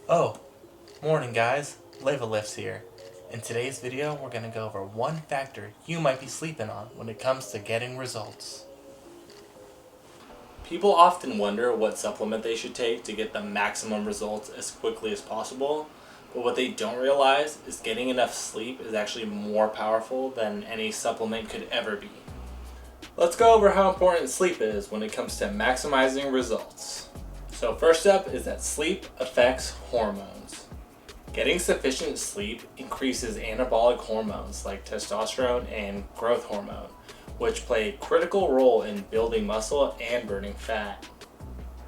Oh, morning guys, Lava here. In today's video, we're going to go over one factor you might be sleeping on when it comes to getting results. People often wonder what supplement they should take to get the maximum results as quickly as possible, but what they don't realize is getting enough sleep is actually more powerful than any supplement could ever be. Let's go over how important sleep is when it comes to maximizing results. So first up is that sleep affects hormones. Getting sufficient sleep increases anabolic hormones like testosterone and growth hormone, which play a critical role in building muscle and burning fat.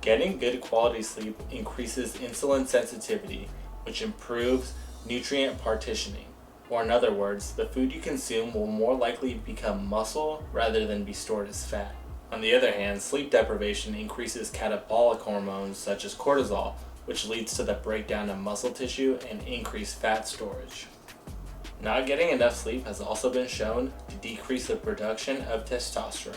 Getting good quality sleep increases insulin sensitivity, which improves nutrient partitioning. Or in other words, the food you consume will more likely become muscle rather than be stored as fat. On the other hand, sleep deprivation increases catabolic hormones such as cortisol, which leads to the breakdown of muscle tissue and increased fat storage. Not getting enough sleep has also been shown to decrease the production of testosterone.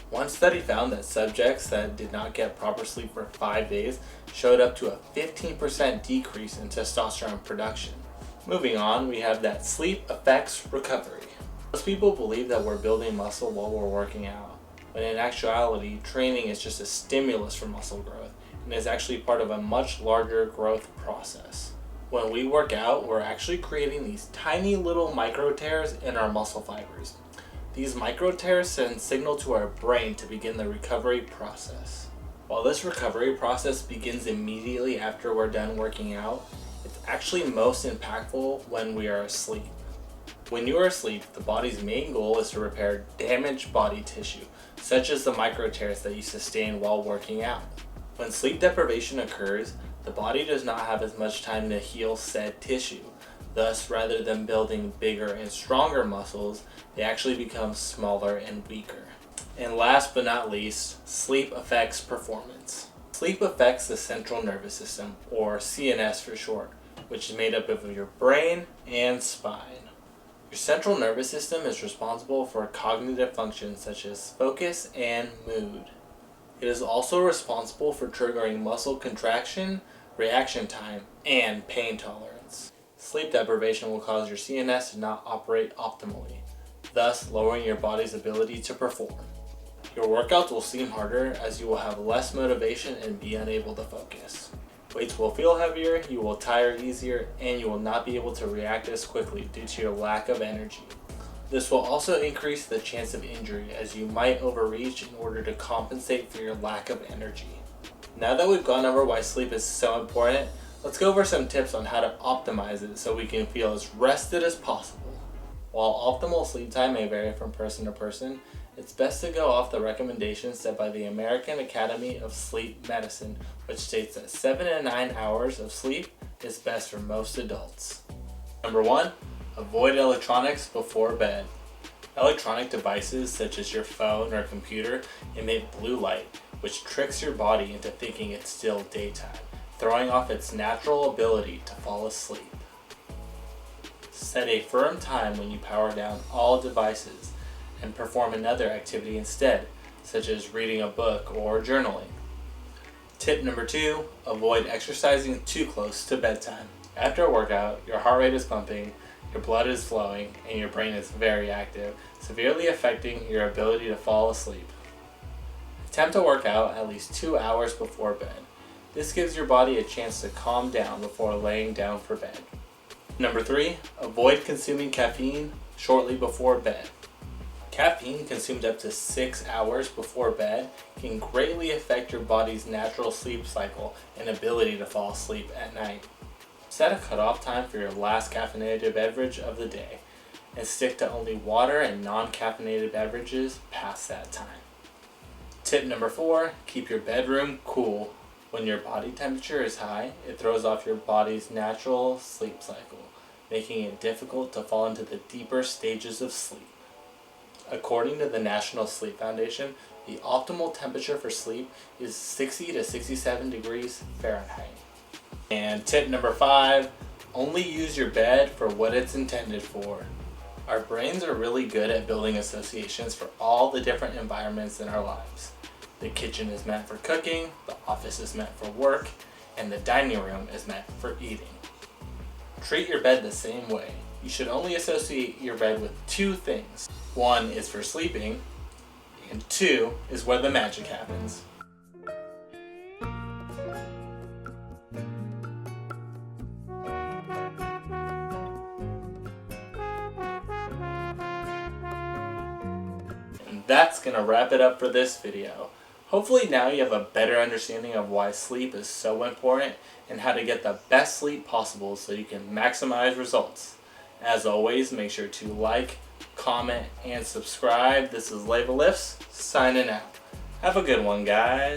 One study found that subjects that did not get proper sleep for 5 days showed up to a 15% decrease in testosterone production. Moving on, we have that sleep affects recovery. Most people believe that we're building muscle while we're working out, when in actuality, training is just a stimulus for muscle growth and is actually part of a much larger growth process. When we work out, we're actually creating these tiny little micro tears in our muscle fibers. These micro tears send signal to our brain to begin the recovery process. While this recovery process begins immediately after we're done working out, it's actually most impactful when we are asleep. When you are asleep, the body's main goal is to repair damaged body tissue, such as the micro tears that you sustain while working out. When sleep deprivation occurs, the body does not have as much time to heal said tissue. Thus, rather than building bigger and stronger muscles, they actually become smaller and weaker. And last but not least, sleep affects performance. Sleep affects the central nervous system, or CNS for short, which is made up of your brain and spine. Your central nervous system is responsible for cognitive functions such as focus and mood. It is also responsible for triggering muscle contraction, reaction time, and pain tolerance. Sleep deprivation will cause your CNS to not operate optimally, thus lowering your body's ability to perform. Your workouts will seem harder as you will have less motivation and be unable to focus. Weights will feel heavier, you will tire easier, and you will not be able to react as quickly due to your lack of energy. This will also increase the chance of injury as you might overreach in order to compensate for your lack of energy. Now that we've gone over why sleep is so important, let's go over some tips on how to optimize it so we can feel as rested as possible. While optimal sleep time may vary from person to person, it's best to go off the recommendations set by the American Academy of Sleep Medicine, which states that 7 to 9 hours of sleep is best for most adults. Number 1, avoid electronics before bed. Electronic devices such as your phone or computer emit blue light, which tricks your body into thinking it's still daytime, throwing off its natural ability to fall asleep. Set a firm time when you power down all devices and perform another activity instead, such as reading a book or journaling. Tip number 2, avoid exercising too close to bedtime. After a workout, your heart rate is pumping, your blood is flowing, and your brain is very active, severely affecting your ability to fall asleep. Attempt to work out at least 2 hours before bed. This gives your body a chance to calm down before laying down for bed. Number 3, avoid consuming caffeine shortly before bed. Caffeine consumed up to 6 hours before bed can greatly affect your body's natural sleep cycle and ability to fall asleep at night. Set a cutoff time for your last caffeinated beverage of the day, and stick to only water and non-caffeinated beverages past that time. Tip number 4, keep your bedroom cool. When your body temperature is high, it throws off your body's natural sleep cycle, making it difficult to fall into the deeper stages of sleep. According to the National Sleep Foundation, the optimal temperature for sleep is 60 to 67 degrees Fahrenheit. And tip number 5, only use your bed for what it's intended for. Our brains are really good at building associations for all the different environments in our lives. The kitchen is meant for cooking, the office is meant for work, and the dining room is meant for eating. Treat your bed the same way. You should only associate your bed with two things. One is for sleeping, and two is where the magic happens. And that's gonna wrap it up for this video. Hopefully now you have a better understanding of why sleep is so important and how to get the best sleep possible so you can maximize results. As always, make sure to like, comment, and subscribe. This is Leva Lifts, signing out. Have a good one, guys.